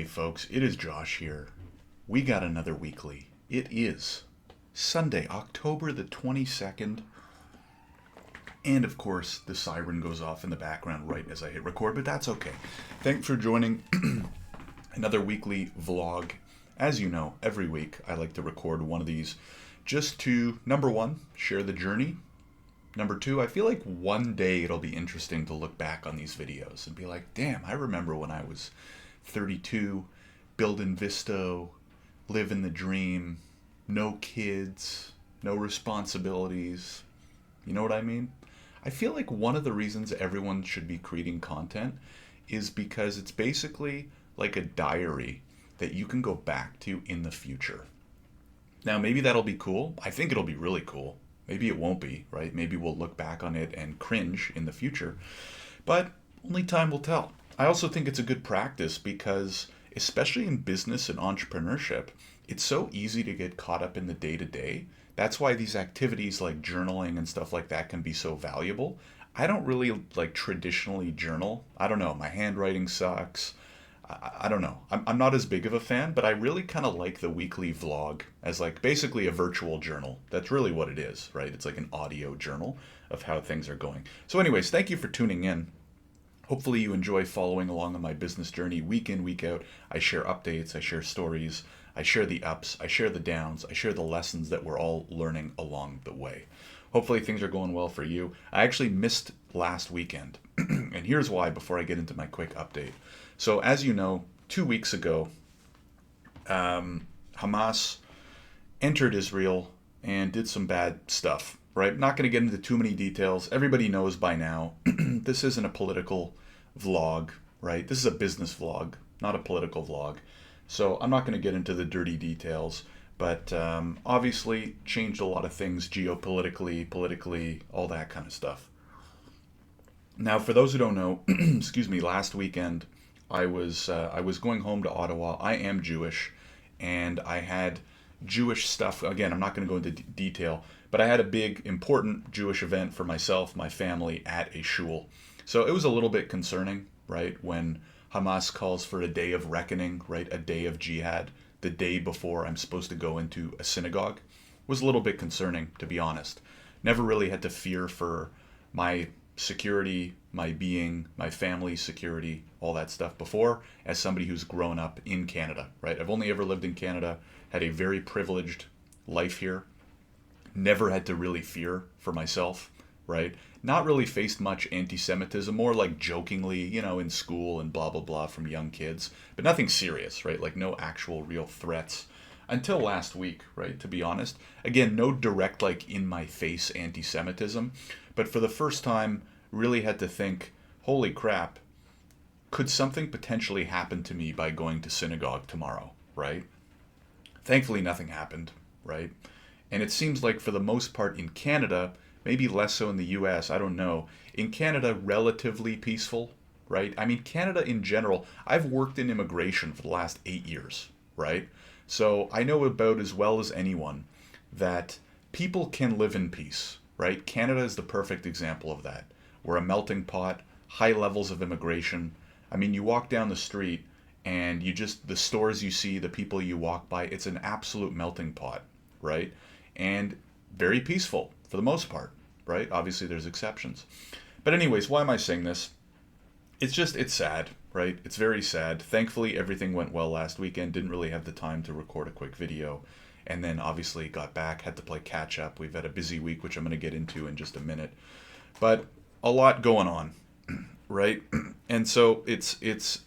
folks, it is Josh here. We got another weekly. It is Sunday, October the 22nd. And of course, the siren goes off in the background right as I hit record, but that's okay. Thanks for joining another weekly vlog. As you know, every week I like to record one of these just to, number one, share the journey. Number two, I feel like one day it'll be interesting to look back on these videos and be like, damn, I remember when I was 32, building Visto, living the dream, no kids, no responsibilities. You know what I mean? I feel like one of the reasons everyone should be creating content is because it's basically like a diary that you can go back to in the future. Now, maybe that'll be cool. I think it'll be really cool. Maybe it won't be, right? Maybe we'll look back on it and cringe in the future. But only time will tell. I also think it's a good practice because, especially in business and entrepreneurship, it's so easy to get caught up in the day-to-day. That's why these activities like journaling and stuff like that can be so valuable. I don't really like traditionally journal. I don't know. My handwriting sucks. I don't know. I'm not as big of a fan, but I really kind of like the weekly vlog as like basically a virtual journal. That's really what it is, right? It's like an audio journal of how things are going. So anyways, thank you for tuning in. Hopefully you enjoy following along on my business journey week in, week out. I share updates, I share stories, I share the ups, I share the downs, I share the lessons that we're all learning along the way. Hopefully things are going well for you. I actually missed last weekend, and here's why before I get into my quick update. So as you know, 2 weeks ago, Hamas entered Israel and did some bad stuff, right? Not going to get into too many details. Everybody knows by now, this isn't a political vlog, right? This is a business vlog, not a political vlog. So I'm not going to get into the dirty details, but obviously changed a lot of things geopolitically, politically, all that kind of stuff. Now, for those who don't know, excuse me, last weekend, I was going home to Ottawa. I am Jewish, and I had Jewish stuff. Again, I'm not going to go into detail, but I had a big, important Jewish event for myself, my family, at a shul. So it was a little bit concerning, right, when Hamas calls for a day of reckoning, right, a day of jihad, the day before I'm supposed to go into a synagogue. It was a little bit concerning, to be honest. Never really had to fear for my security, my being, my family's security, all that stuff before, as somebody who's grown up in Canada, right? I've only ever lived in Canada, had a very privileged life here, never had to really fear for myself, right? Not really faced much anti-Semitism, more like jokingly, you know, in school and blah, blah, blah from young kids, but nothing serious, right? Like no actual real threats until last week, right? To be honest. Again, no direct, like in my face anti-Semitism, but for the first time, really had to think, holy crap, could something potentially happen to me by going to synagogue tomorrow, right? Thankfully, nothing happened, right? And it seems like for the most part in Canada, maybe less so in the US, I don't know. In Canada, relatively peaceful, right? I mean, Canada in general, I've worked in immigration for the last 8 years, right? So I know about as well as anyone that people can live in peace, right? Canada is the perfect example of that. We're a melting pot, high levels of immigration. I mean, you walk down the street and the stores you see, the people you walk by, it's an absolute melting pot, right? And very peaceful for the most part, right? Obviously there's exceptions. But anyways, why am I saying this? It's sad, right? It's very sad. Thankfully, everything went well last weekend. Didn't really have the time to record a quick video. And then obviously got back, had to play catch up. We've had a busy week, which I'm going to get into in just a minute. But a lot going on, right? And so it's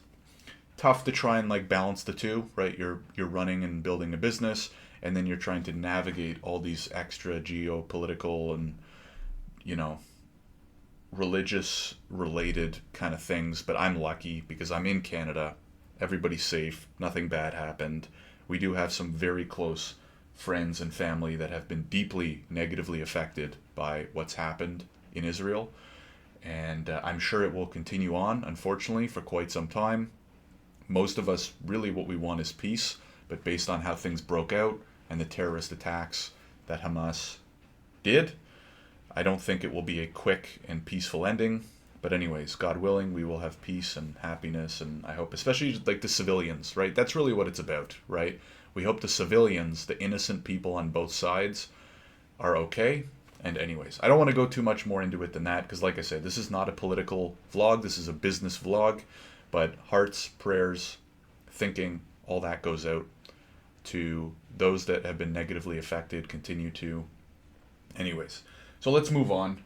tough to try and like balance the two, right? You're running and building a business, and then you're trying to navigate all these extra geopolitical and, you know, religious related kind of things. But I'm lucky because I'm in Canada. Everybody's safe. Nothing bad happened. We do have some very close friends and family that have been deeply negatively affected by what's happened in Israel. And I'm sure it will continue on, unfortunately, for quite some time. Most of us, really what we want is peace, but based on how things broke out and the terrorist attacks that Hamas did, I don't think it will be a quick and peaceful ending. But anyways, God willing, we will have peace and happiness, and I hope, especially like the civilians, right? That's really what it's about, right? We hope the civilians, the innocent people on both sides, are okay. And anyways, I don't want to go too much more into it than that because, like I said, this is not a political vlog. This is a business vlog. But hearts, prayers, thinking, all that goes out to those that have been negatively affected, continue to. Anyways, so let's move on.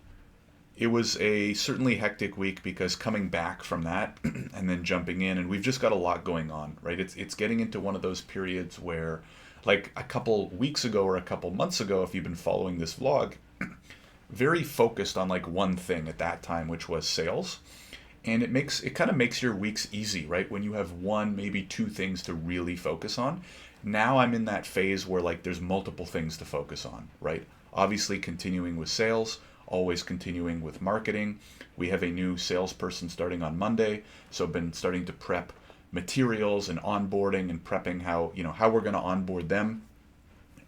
It was a certainly hectic week because coming back from that and then jumping in, and we've just got a lot going on, right? It's getting into one of those periods where, like a couple weeks ago or a couple months ago, if you've been following this vlog, very focused on like one thing at that time, which was sales. And it kind of makes your weeks easy, right? When you have one, maybe two things to really focus on. Now I'm in that phase where like there's multiple things to focus on, right? Obviously continuing with sales, always continuing with marketing. We have a new salesperson starting on Monday, so I've been starting to prep materials and onboarding and prepping how we're going to onboard them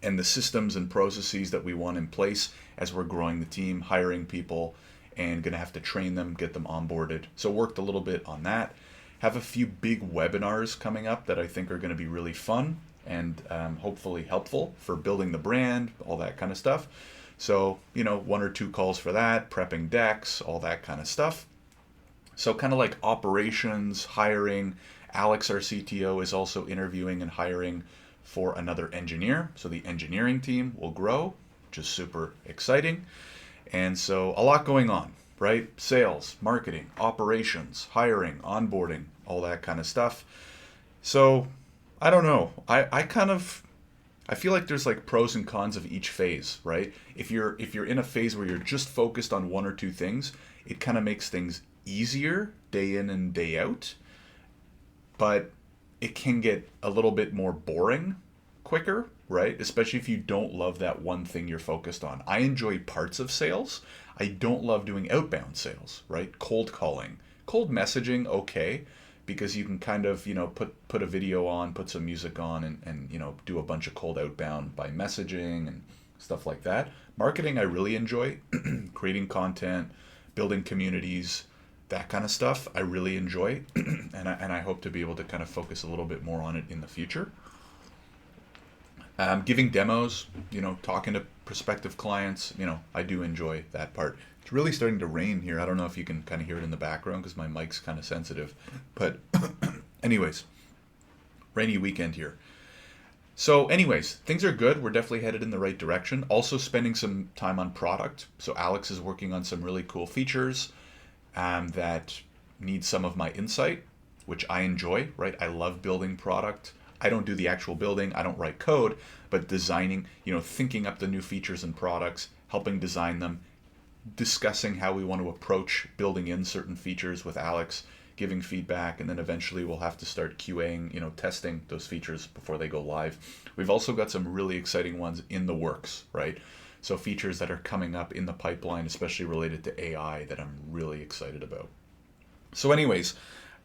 and the systems and processes that we want in place as we're growing the team, hiring people, and going to have to train them, get them onboarded. So worked a little bit on that. Have a few big webinars coming up that I think are going to be really fun and hopefully helpful for building the brand, all that kind of stuff. So, one or two calls for that, prepping decks, all that kind of stuff. So kind of like operations, hiring. Alex, our CTO, is also interviewing and hiring for another engineer. So the engineering team will grow, which is super exciting. And so a lot going on, right? Sales, marketing, operations, hiring, onboarding, all that kind of stuff. So I don't know. I feel like there's like pros and cons of each phase, right? If you're in a phase where you're just focused on one or two things, it kind of makes things easier day in and day out. But it can get a little bit more boring quicker, right? Especially if you don't love that one thing you're focused on. I enjoy parts of sales. I don't love doing outbound sales, right? Cold calling, cold messaging, okay, because you can kind of, put a video on, put some music on, and do a bunch of cold outbound by messaging and stuff like that. Marketing, I really enjoy. Creating content, building communities, that kind of stuff, I really enjoy. and I hope to be able to kind of focus a little bit more on it in the future. Giving demos, talking to prospective clients, I do enjoy that part. It's really starting to rain here. I don't know if you can kind of hear it in the background because my mic's kind of sensitive. But anyways, rainy weekend here. So anyways, things are good. We're definitely headed in the right direction. Also spending some time on product. So Alex is working on some really cool features that need some of my insight, which I enjoy, right? I love building product. I don't do the actual building. I don't write code, but designing, thinking up the new features and products, helping design them, discussing how we want to approach building in certain features with Alex, giving feedback, and then eventually we'll have to start QAing, testing those features before they go live. We've also got some really exciting ones in the works, right? So features that are coming up in the pipeline, especially related to AI, that I'm really excited about. So anyways,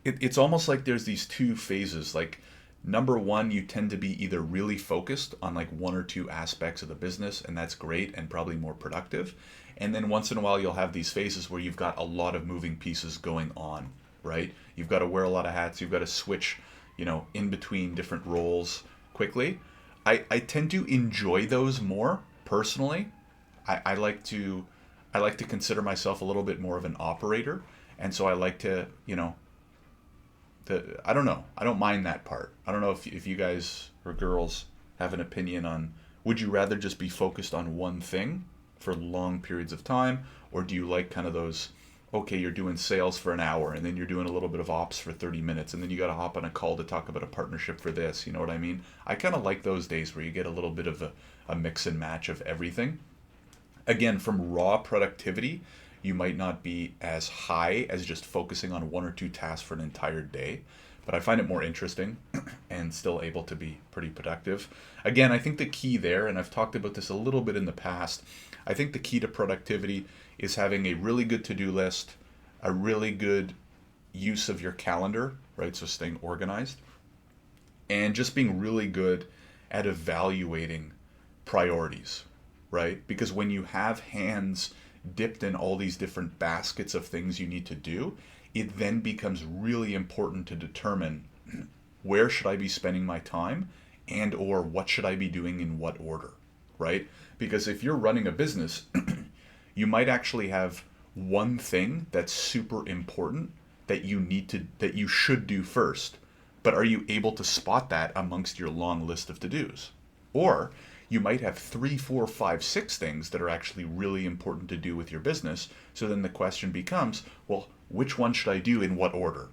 it's almost like there's these two phases. Like number one, you tend to be either really focused on like one or two aspects of the business, and that's great and probably more productive. And then once in a while, you'll have these phases where you've got a lot of moving pieces going on, right? You've got to wear a lot of hats. You've got to switch, in between different roles quickly. I tend to enjoy those more personally. I like to consider myself a little bit more of an operator, and so I like to, I don't know. I don't mind that part. I don't know if you guys or girls have an opinion on, would you rather just be focused on one thing for long periods of time, or do you like kind of those, okay, you're doing sales for an hour and then you're doing a little bit of ops for 30 minutes and then you got to hop on a call to talk about a partnership for this, you know what I mean? I kind of like those days where you get a little bit of a mix and match of everything. Again, from raw productivity, you might not be as high as just focusing on one or two tasks for an entire day, but I find it more interesting and still able to be pretty productive. Again, I think the key there, and I've talked about this a little bit in the past, I think the key to productivity is having a really good to-do list, a really good use of your calendar, right? So staying organized, and just being really good at evaluating priorities, right? Because when you have hands dipped in all these different baskets of things you need to do, it then becomes really important to determine where should I be spending my time and or what should I be doing in what order, right? Because if you're running a business, you might actually have one thing that's super important that you should do first. But are you able to spot that amongst your long list of to-dos? Or you might have 3, 4, 5, 6 things that are actually really important to do with your business. So then the question becomes, well, which one should I do in what order?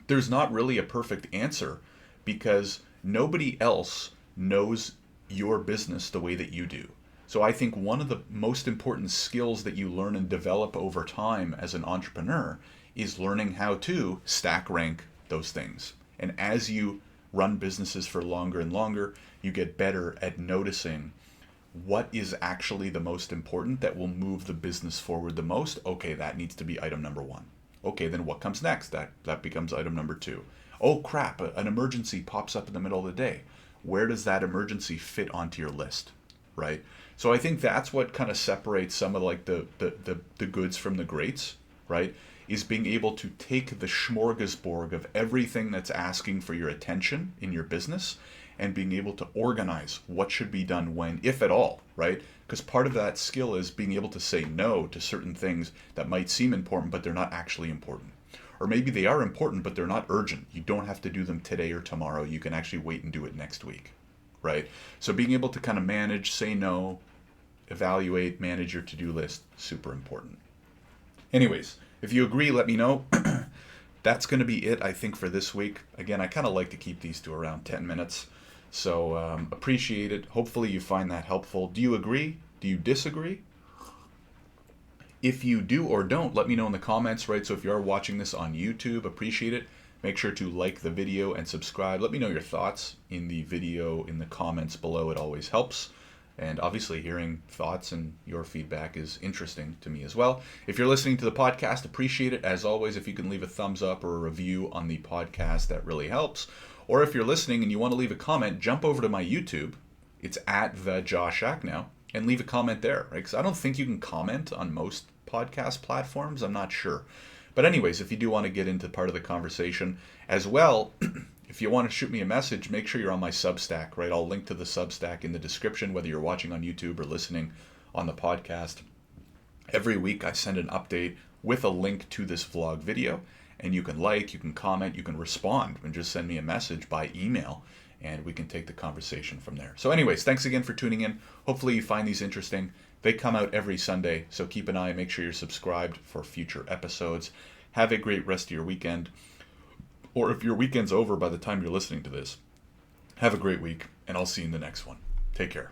There's not really a perfect answer because nobody else knows your business the way that you do. So I think one of the most important skills that you learn and develop over time as an entrepreneur is learning how to stack rank those things. And as you run businesses for longer and longer, you get better at noticing what is actually the most important that will move the business forward the most. Okay, that needs to be item number 1. Okay, then what comes next? That becomes item number 2. Oh crap, an emergency pops up in the middle of the day. Where does that emergency fit onto your list, right? So I think that's what kind of separates some of like the goods from the greats, right? Is being able to take the smorgasbord of everything that's asking for your attention in your business and being able to organize what should be done when, if at all, right? Because part of that skill is being able to say no to certain things that might seem important, but they're not actually important. Or maybe they are important, but they're not urgent. You don't have to do them today or tomorrow. You can actually wait and do it next week, right? So being able to kind of manage, say no, evaluate, manage your to-do list, super important. Anyways, if you agree, let me know. That's going to be it, I think, for this week. Again, I kind of like to keep these to around 10 minutes. So appreciate it. Hopefully you find that helpful. Do you agree? Do you disagree? If you do or don't, let me know in the comments, right? So if you are watching this on YouTube, appreciate it. Make sure to like the video and subscribe. Let me know your thoughts in the video, in the comments below. It always helps. And obviously hearing thoughts and your feedback is interesting to me as well. If you're listening to the podcast, appreciate it. As always, if you can leave a thumbs up or a review on the podcast, that really helps. Or if you're listening and you want to leave a comment, jump over to my YouTube. It's at the Josh Acknow, and leave a comment there, right? Because I don't think you can comment on most podcast platforms. I'm not sure. But anyways, if you do want to get into part of the conversation as well, if you want to shoot me a message, make sure you're on my Substack, right? I'll link to the Substack in the description, whether you're watching on YouTube or listening on the podcast. Every week I send an update with a link to this vlog video, and you can like, you can comment, you can respond, and just send me a message by email, and we can take the conversation from there. So anyways, thanks again for tuning in. Hopefully you find these interesting. They come out every Sunday, so keep an eye, make sure you're subscribed for future episodes. Have a great rest of your weekend. Or if your weekend's over by the time you're listening to this, have a great week, and I'll see you in the next one. Take care.